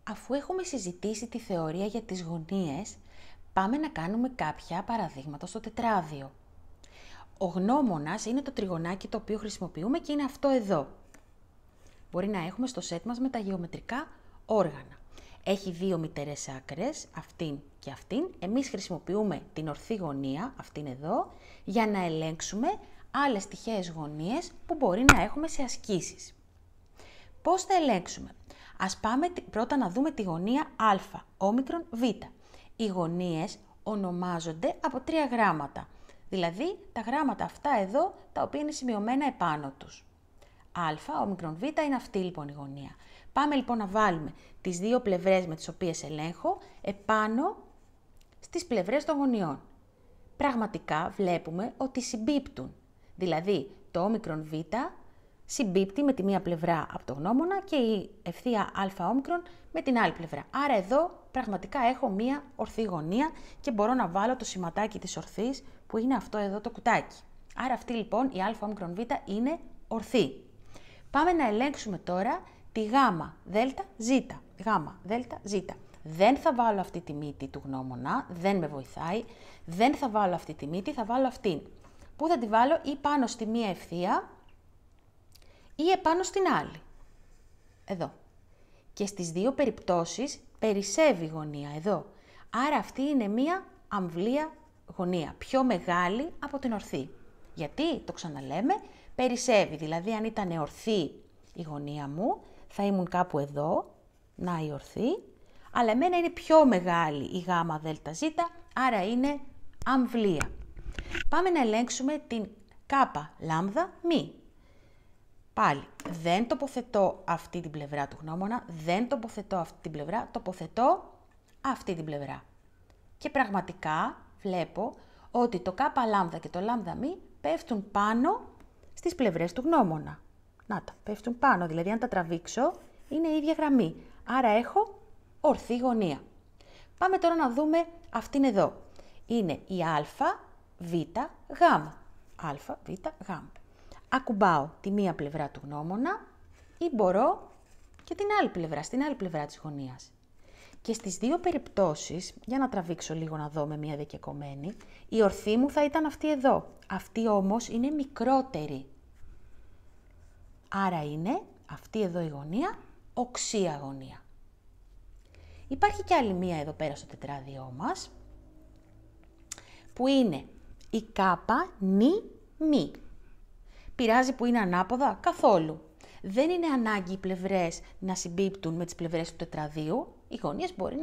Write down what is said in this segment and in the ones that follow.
Αφού έχουμε συζητήσει τη θεωρία για τις γωνίες, πάμε να κάνουμε κάποια παραδείγματα στο τετράδιο. Ο γνώμονας είναι το τριγωνάκι το οποίο χρησιμοποιούμε και είναι αυτό εδώ. Μπορεί να έχουμε στο σετ μας με τα γεωμετρικά όργανα. Έχει δύο μυτερές άκρες, αυτήν και αυτήν. Εμείς χρησιμοποιούμε την ορθή γωνία, αυτήν εδώ, για να ελέγξουμε άλλες τυχαίες γωνίες που μπορεί να έχουμε σε ασκήσεις. Πώς θα ελέγξουμε? Ας πάμε πρώτα να δούμε τη γωνία α, όμικρον β. Οι γωνίες ονομάζονται από 3 γράμματα, δηλαδή τα γράμματα αυτά εδώ, τα οποία είναι σημειωμένα επάνω τους. Α, όμικρον β είναι αυτή λοιπόν η γωνία. Πάμε λοιπόν να βάλουμε τις δύο πλευρές με τις οποίες ελέγχω επάνω στις πλευρές των γωνιών. Πραγματικά βλέπουμε ότι συμπίπτουν, δηλαδή το όμικρον β συμπίπτει με τη μία πλευρά από το γνώμονα και η ευθεία α όμικρον με την άλλη πλευρά. Άρα εδώ πραγματικά έχω μία ορθή γωνία και μπορώ να βάλω το σηματάκι της ορθής που είναι αυτό εδώ το κουτάκι. Άρα αυτή λοιπόν η α όμικρον β είναι ορθή. Πάμε να ελέγξουμε τώρα τη γάμα δέλτα ζήτα. Γάμα δέλτα ζήτα. Δεν θα βάλω αυτή τη μύτη του γνώμονα, δεν με βοηθάει. Δεν θα βάλω αυτή τη μύτη, θα βάλω αυτήν. Πού θα τη βάλω? Ή πάνω στη μία ευθεία ή επάνω στην άλλη. Εδώ. Και στις δύο περιπτώσεις περισσεύει η γωνία εδώ. Άρα αυτή είναι μία αμβλία γωνία, πιο μεγάλη από την ορθή. Γιατί, το ξαναλέμε, περισσεύει. Δηλαδή αν ήταν ορθή η γωνία μου, θα ήμουν κάπου εδώ, να η ορθή, αλλά εμένα είναι πιο μεγάλη η γάμα δέλτα ζήτα, άρα είναι αμβλία. Πάμε να ελέγξουμε την κάπα λάμδα μη. Πάλι, δεν τοποθετώ αυτή την πλευρά του γνώμονα, δεν τοποθετώ αυτή την πλευρά, τοποθετώ αυτή την πλευρά. Και πραγματικά βλέπω ότι το κάπα λάμδα και το λάμδα μη πέφτουν πάνω στις πλευρές του γνώμονα. Να τα, πέφτουν πάνω, δηλαδή αν τα τραβήξω είναι η ίδια γραμμή. Άρα έχω ορθή γωνία. Πάμε τώρα να δούμε αυτήν εδώ. Είναι η α, β, γ. Α, β, γ. Ακουμπάω τη μία πλευρά του γνώμονα ή μπορώ και την άλλη πλευρά, στην άλλη πλευρά της γωνίας. Και στις δύο περιπτώσεις, για να τραβήξω λίγο να δω με μία διακεκομένη, η ορθή μου θα ήταν αυτή εδώ. Αυτή όμως είναι μικρότερη. Άρα είναι αυτή εδώ η γωνία, οξία γωνία. Υπάρχει και άλλη μία εδώ πέρα στο τετράδιό μας, που είναι η κάπα νη μη. Πειράζει που είναι ανάποδα? Καθόλου. Δεν είναι ανάγκη οι πλευρές να συμπίπτουν με τις πλευρές του τετραδίου. Οι γωνίες μπορεί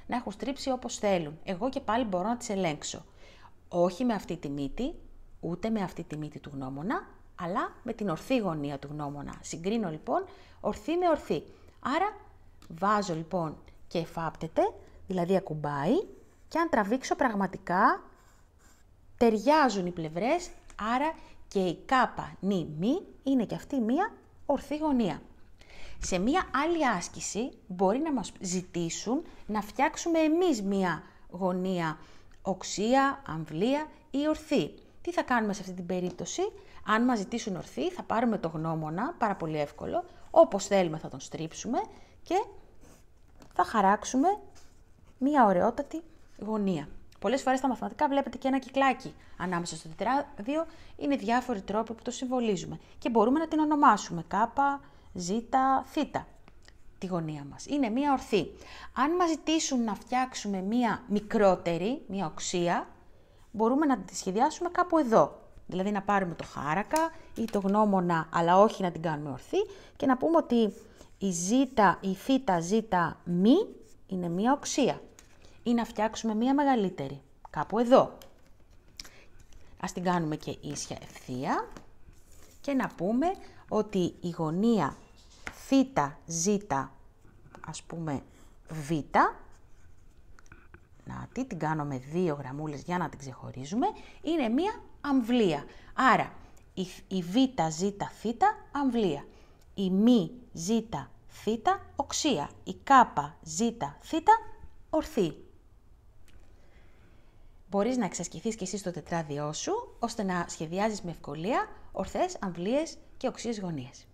να έχουν στρίψει όπως θέλουν. Εγώ και πάλι μπορώ να τις ελέγξω. Όχι με αυτή τη μύτη, ούτε με αυτή τη μύτη του γνώμονα, αλλά με την ορθή γωνία του γνώμονα. Συγκρίνω λοιπόν ορθή με ορθή. Άρα βάζω λοιπόν και εφάπτεται, δηλαδή ακουμπάει, και αν τραβήξω πραγματικά ταιριάζουν οι πλευρές, άρα και η κάπα νη μη είναι και αυτή μία ορθή γωνία. Σε μία άλλη άσκηση μπορεί να μας ζητήσουν να φτιάξουμε εμείς μία γωνία οξία, αμβλία ή ορθή. Τι θα κάνουμε σε αυτή την περίπτωση? Αν μας ζητήσουν ορθή, θα πάρουμε το γνώμονα, πάρα πολύ εύκολο, όπως θέλουμε θα τον στρίψουμε και θα χαράξουμε μία ωραιότατη γωνία. Πολλές φορές στα μαθηματικά βλέπετε και ένα κυκλάκι ανάμεσα στο τετράδιο, είναι διάφοροι τρόποι που το συμβολίζουμε και μπορούμε να την ονομάσουμε κάπα, ζήτα, θήτα, τη γωνία μας. Είναι μία ορθή. Αν μας ζητήσουν να φτιάξουμε μία μικρότερη, μία οξία, μπορούμε να τη σχεδιάσουμε κάπου εδώ. Δηλαδή να πάρουμε το χάρακα ή το γνώμονα, αλλά όχι να την κάνουμε ορθή και να πούμε ότι η ζήτα, η θήτα, ζήτα, μη είναι μία οξία. Ή να φτιάξουμε μία μεγαλύτερη, κάπου εδώ. Ας την κάνουμε και ίσια ευθεία και να πούμε ότι η γωνία θήτα, ζήτα, ας πούμε β, να την κάνω με 2 γραμμούλες για να την ξεχωρίζουμε, είναι μία αμβλία. Άρα η β, ζήτα, θήτα, αμβλία. Η μη, ζήτα, θήτα, οξία. Η κάπα, ζήτα, θήτα, ορθή. Μπορείς να εξασκηθείς και εσύ στο τετράδιό σου, ώστε να σχεδιάζεις με ευκολία ορθές, αμβλίες και οξείες γωνίες.